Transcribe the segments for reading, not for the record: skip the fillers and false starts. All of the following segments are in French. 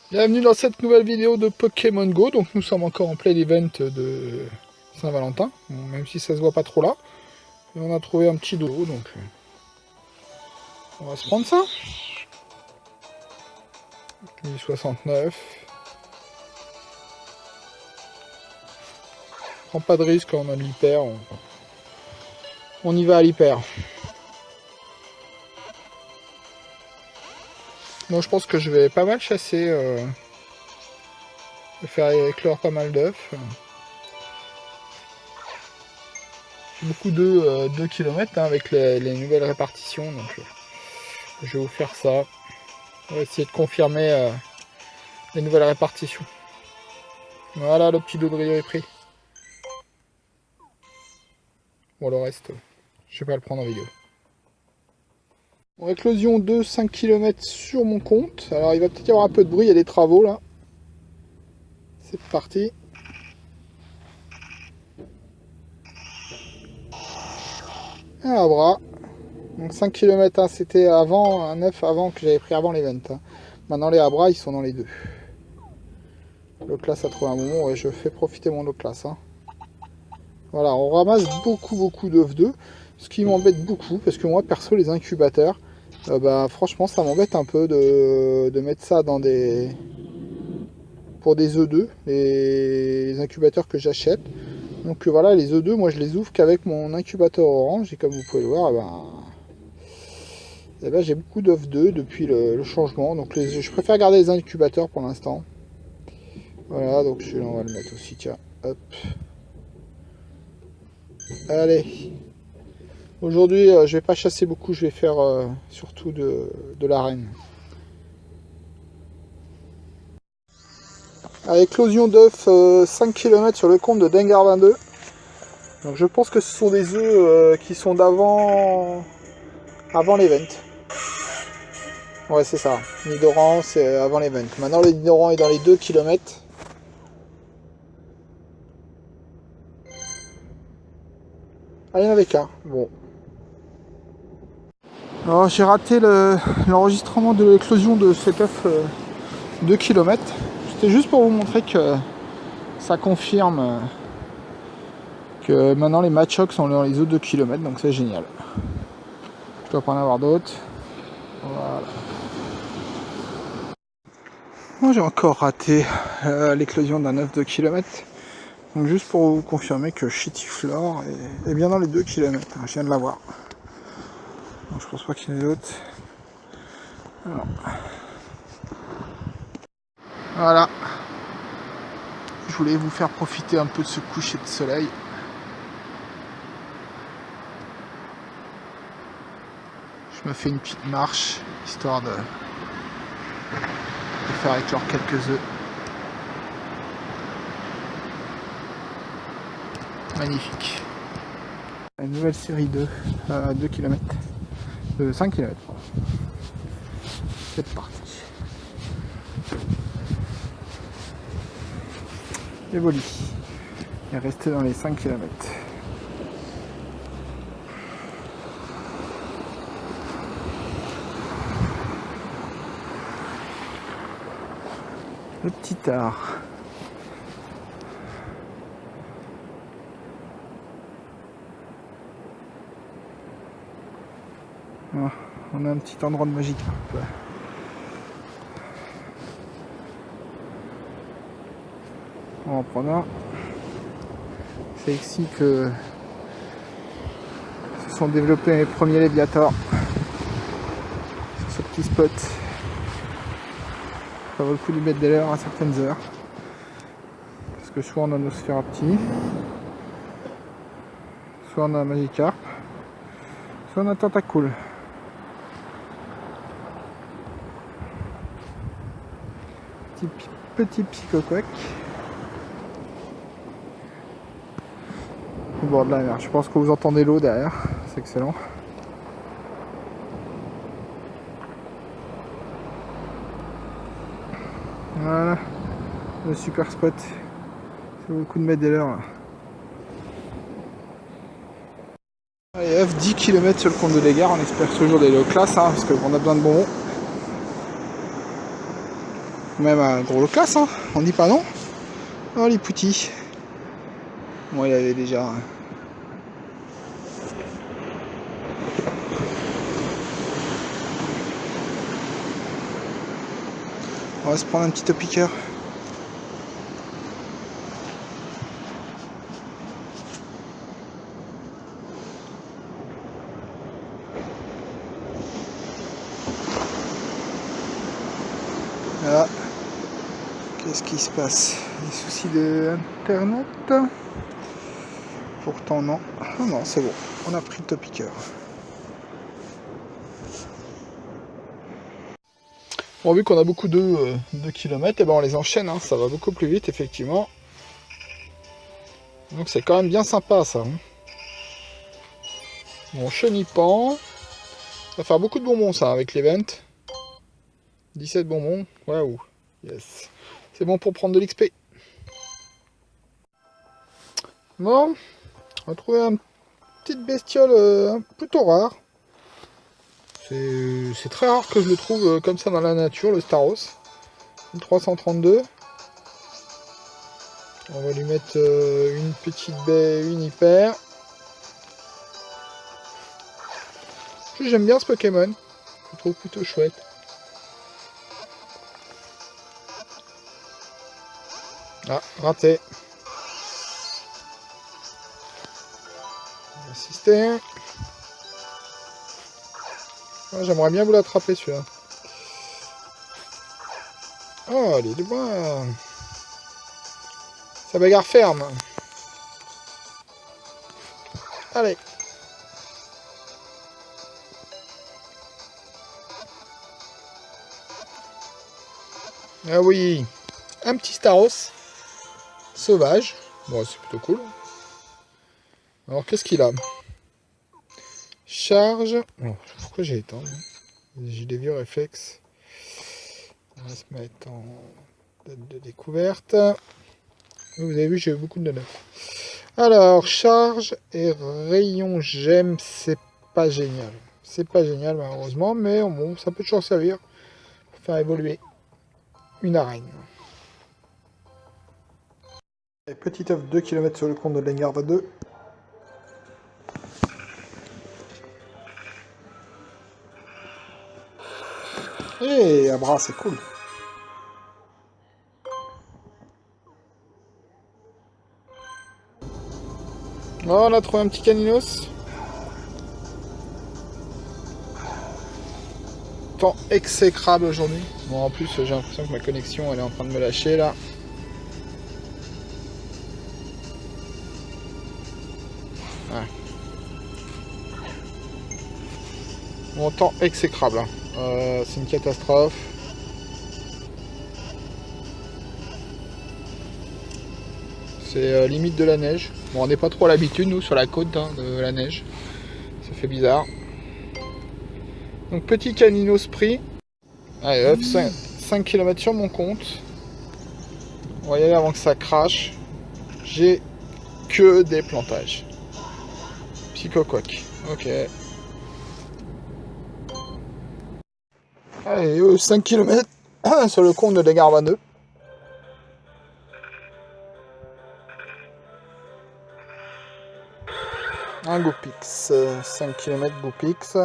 Bienvenue dans cette nouvelle vidéo de Pokémon Go. Donc nous sommes encore en plein event de Saint-Valentin, bon, même si ça se voit pas trop là. Et on a trouvé un petit dodo, donc on va se prendre ça. 1069. Prends pas de risque quand on a de l'hyper. On y va à l'hyper. Moi je pense que je vais pas mal chasser. Je vais faire éclore pas mal d'œufs. J'ai beaucoup de 2 km avec les nouvelles répartitions. Donc je vais vous faire ça. On va essayer de confirmer les nouvelles répartitions. Voilà, le petit Dodrio est pris. Bon, le reste, je vais pas le prendre en vidéo. Bon, éclosion de 5 km sur mon compte. Alors, il va peut-être y avoir un peu de bruit, il y a des travaux là. C'est parti. Un Abra. Donc 5 km, hein, c'était avant, un 9 avant que j'avais pris avant l'event. Hein. Maintenant, les Abra, ils sont dans les deux. Le classe a trouvé un moment, ouais, je fais profiter mon autre classe. Hein. Voilà, on ramasse beaucoup d'œufs 2, ce qui m'embête beaucoup, parce que moi, perso, les incubateurs, bah, franchement, ça m'embête un peu de mettre ça dans des... pour des œufs 2, les incubateurs que j'achète. Donc voilà, les œufs 2, moi, je les ouvre qu'avec mon incubateur orange, et comme vous pouvez le voir, j'ai beaucoup d'œufs 2 depuis le changement, donc je préfère garder les incubateurs pour l'instant. Voilà, donc celui-là, on va le mettre aussi, tiens, hop. Allez. Aujourd'hui, je vais pas chasser beaucoup, je vais faire surtout de l'arène. À éclosion d'œufs, 5 km sur le compte de Dengar 22. Donc je pense que ce sont des œufs qui sont d'avant l'event. Ouais, c'est ça. Nidoran, c'est avant l'event. Maintenant, le Nidoran est dans les 2 km. Ah, il y en avait qu'un. Bon. Alors, j'ai raté l'enregistrement de l'éclosion de cet œuf 2 km. C'était juste pour vous montrer que ça confirme que maintenant les Machocs sont dans les eaux de 2 km, donc c'est génial. Je dois pas en avoir d'autres. Voilà. Moi j'ai encore raté l'éclosion d'un œuf de 2 km. Donc juste pour vous confirmer que Chitiflore est bien dans les 2 km. Je viens de l'avoir. Donc je pense pas qu'il y en ait d'autres. Voilà. Je voulais vous faire profiter un peu de ce coucher de soleil. Je me fais une petite marche, histoire de faire éclore quelques œufs. Magnifique. Une nouvelle série de 2 km. De 5 km. C'est parti. Évoli. Et rester dans les 5 km. Le petit art. Ah, on a un petit endroit de magique. On va en prendre un. C'est ici que se sont développés mes premiers Léviators. Sur ce petit spot. Ça vaut le coup de mettre des leurres à certaines heures. Parce que soit on a nos Sphéraptini, soit on a un Magikarp, soit on a un Tentacool. Petit Picoquac. Au bord de la mer. Je pense que vous entendez l'eau derrière. C'est excellent. Voilà. Le super spot. Ça vaut le coup de mettre des leurres. Allez, 10 km sur le compte de dégâts. On espère toujours des low classes, hein, parce qu'on a besoin de bonbons. Même un gros locasse, hein. On dit pas non. Oh les petits. Moi il avait déjà. On va se prendre un petit top piqueur. Voilà. Qu'est-ce qui se passe? Des soucis d'internet? Pourtant non. Ah non, c'est bon. On a pris le top piqueur. Bon, vu qu'on a beaucoup de kilomètres, et ben on les enchaîne, hein. Ça va beaucoup plus vite effectivement. Donc c'est quand même bien sympa ça. Hein. Bon, chenipan. Ça va faire beaucoup de bonbons ça avec l'event. 17 bonbons. Waouh. Yes. C'est bon pour prendre de l'XP. Bon. On va trouver une petite bestiole plutôt rare. C'est très rare que je le trouve comme ça dans la nature, le Staros. 1332. On va lui mettre une petite baie, une hyper. J'aime bien ce Pokémon. Je le trouve plutôt chouette. Ah, raté. Assister. Ah, j'aimerais bien vous l'attraper celui-là. Oh, il est loin. Ça bagarre ferme. Allez. Ah oui. Un petit Staros. Sauvage. Bon, c'est plutôt cool. Alors, qu'est-ce qu'il a? Charge. Oh, pourquoi j'ai éteint? J'ai des vieux réflexes. On va se mettre en date de découverte. Vous avez vu, j'ai eu beaucoup de neuf. Alors, charge et rayon gemme, c'est pas génial. C'est pas génial, malheureusement, mais bon, ça peut toujours servir pour faire évoluer une arène. Et petit œuf 2 km sur le compte de Lengarda 2. Et Abra, c'est cool. Oh, on a trouvé un petit caninos. Temps exécrable aujourd'hui. Bon, en plus, j'ai l'impression que ma connexion, elle est en train de me lâcher, là. Ouais. Bon, temps exécrable. Hein. C'est une catastrophe. C'est limite de la neige. Bon, on n'est pas trop à l'habitude, nous, sur la côte hein, de la neige. Ça fait bizarre. Donc, petit caninos pris. Allez, hop, 5 km sur mon compte. On va y aller avant que ça crache. J'ai que des plantages. Psychoquac. Ok. Allez, 5 km sur le compte de Lengarda 2. Un Goupix. 5 km Goupix.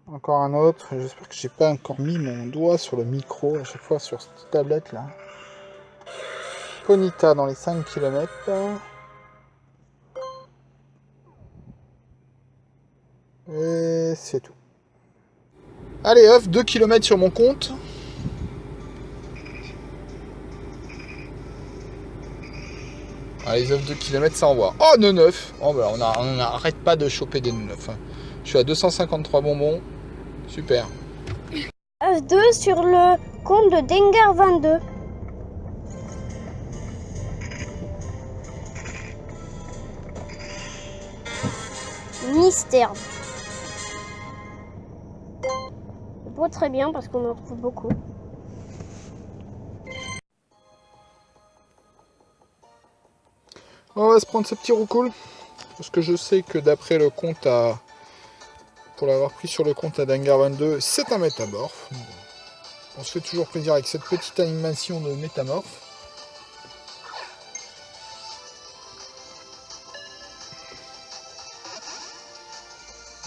Encore un autre. J'espère que j'ai pas encore mis mon doigt sur le micro à chaque fois sur cette tablette là. Ponyta dans les 5 km. Et c'est tout. Allez, œuf, 2 km sur mon compte. Allez, les œufs 2 km, ça envoie. Oh, 9. Oh, bah, on n'arrête pas de choper des 9. Je suis à 253 bonbons. Super. œuf 2 sur le compte de Dengar 22. Mystère. C'est pas très bien parce qu'on en trouve beaucoup. On va se prendre ce petit roucoule. Parce que je sais que d'après le compte à pour l'avoir pris sur le compte à Dangar22, c'est un métamorphe. On se fait toujours plaisir avec cette petite animation de métamorphe.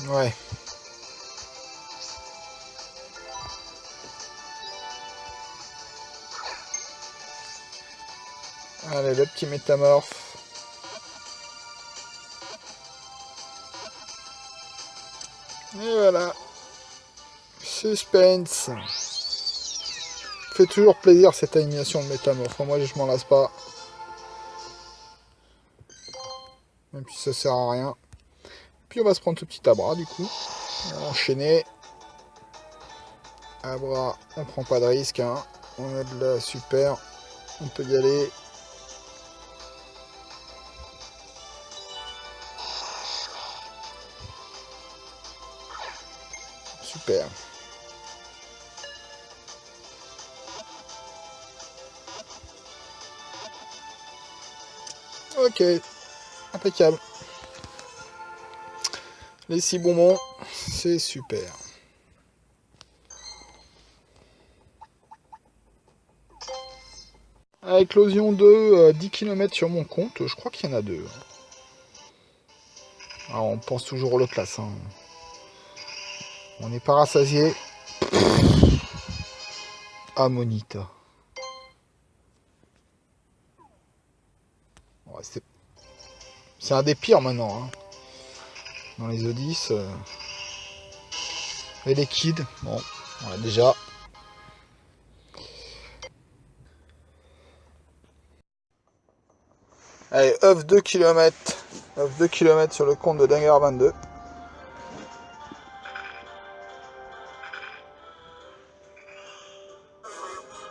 Ouais. Allez, le petit métamorphe. Et voilà. Suspense. Fait toujours plaisir cette animation de métamorphe. Moi, je m'en lasse pas. Même si ça sert à rien. Puis on va se prendre ce petit Abra du coup. On va enchaîner. Abra, on prend pas de risque. Hein. On a de la super. On peut y aller. Super. Ok. Impeccable. Les 6 bonbons, c'est super. À éclosion de 10 km sur mon compte, je crois qu'il y en a 2. Alors on pense toujours aux classes. Hein. On n'est pas rassasié. Amonita. Ouais, c'est un des pires maintenant. Hein. Dans les E10. Et les kids. Bon, voilà, déjà. Allez, œuf 2 km. Œuf 2 km sur le compte de Dangar22.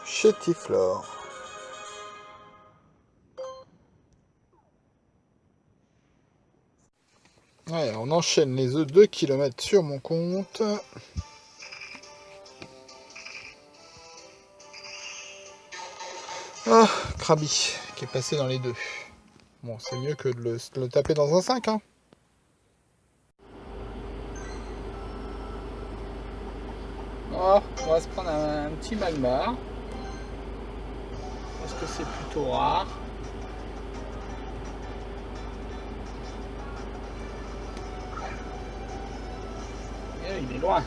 Chez Tiflor. Ouais, on enchaîne les œufs 2 km sur mon compte. Ah, Krabi, qui est passé dans les 2. Bon, c'est mieux que de le taper dans un 5. Hein. Oh, on va se prendre un petit magma. Parce que c'est plutôt rare. Et il est loin.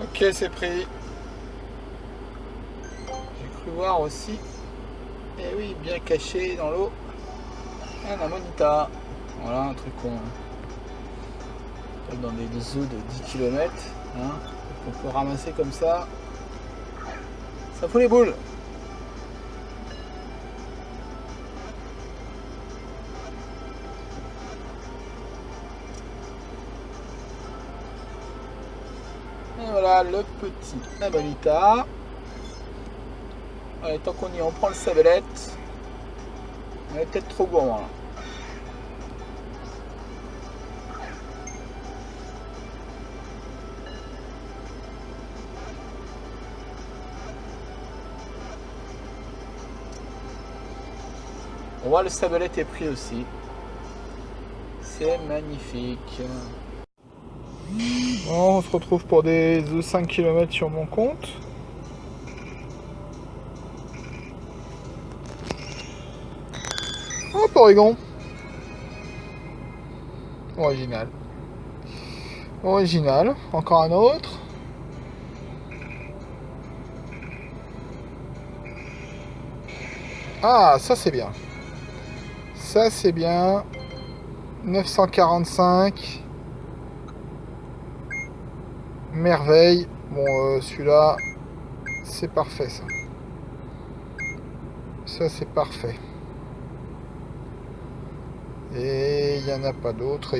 Ok, c'est pris. J'ai cru voir aussi. Et oui, bien caché dans l'eau. Un Amonita. Voilà, un truc qu'on dans des eaux de 10 km. Hein, qu'on peut ramasser comme ça. Ça fout les boules. Et voilà le petit Amonita. Allez, tant qu'on y est, on prend le sabellette. On est peut-être trop gourmand là. On voit le sabellette est pris aussi. C'est magnifique. Bon, on se retrouve pour des 5 km sur mon compte. Oh, Porygon. Original. Original. Encore un autre. Ah, ça c'est bien. Ça c'est bien. 945. Merveille. Bon, celui-là, c'est parfait ça. Ça c'est parfait. Et il n'y en a pas d'autres.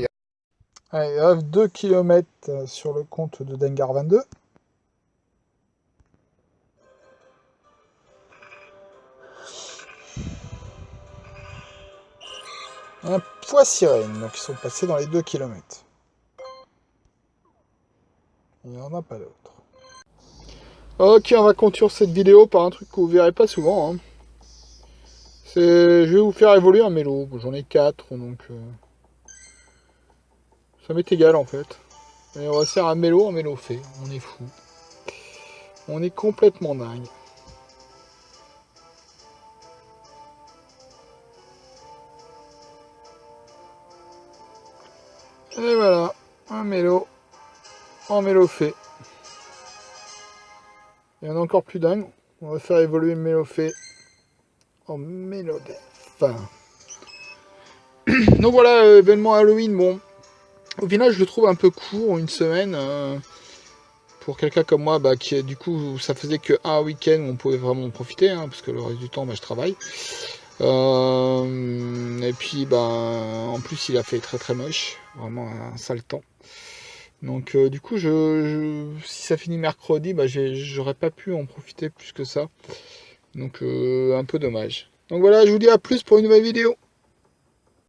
Allez, 2 km sur le compte de Dengar22. Un poids sirène, donc ils sont passés dans les 2 km. Il n'y en a pas d'autres. Ok, on va conclure cette vidéo par un truc que vous verrez pas souvent. Hein. Je vais vous faire évoluer un mélo. J'en ai 4, donc ça m'est égal en fait. Et on va faire un mélo fait. On est fou. On est complètement dingue. Et voilà, un mélo fait. Et on est encore plus dingue. On va faire évoluer le mélo fait en mélodef. Donc voilà, événement Halloween, bon. Au final, je le trouve un peu court, une semaine. Pour quelqu'un comme moi, bah, qui du coup, ça faisait que un week-end où on pouvait vraiment en profiter, hein, parce que le reste du temps, bah, je travaille. Et puis, bah, en plus, il a fait très très moche, vraiment un sale temps. Donc, du coup, si ça finit mercredi, bah, j'aurais pas pu en profiter plus que ça. Donc, un peu dommage. Donc voilà, je vous dis à plus pour une nouvelle vidéo.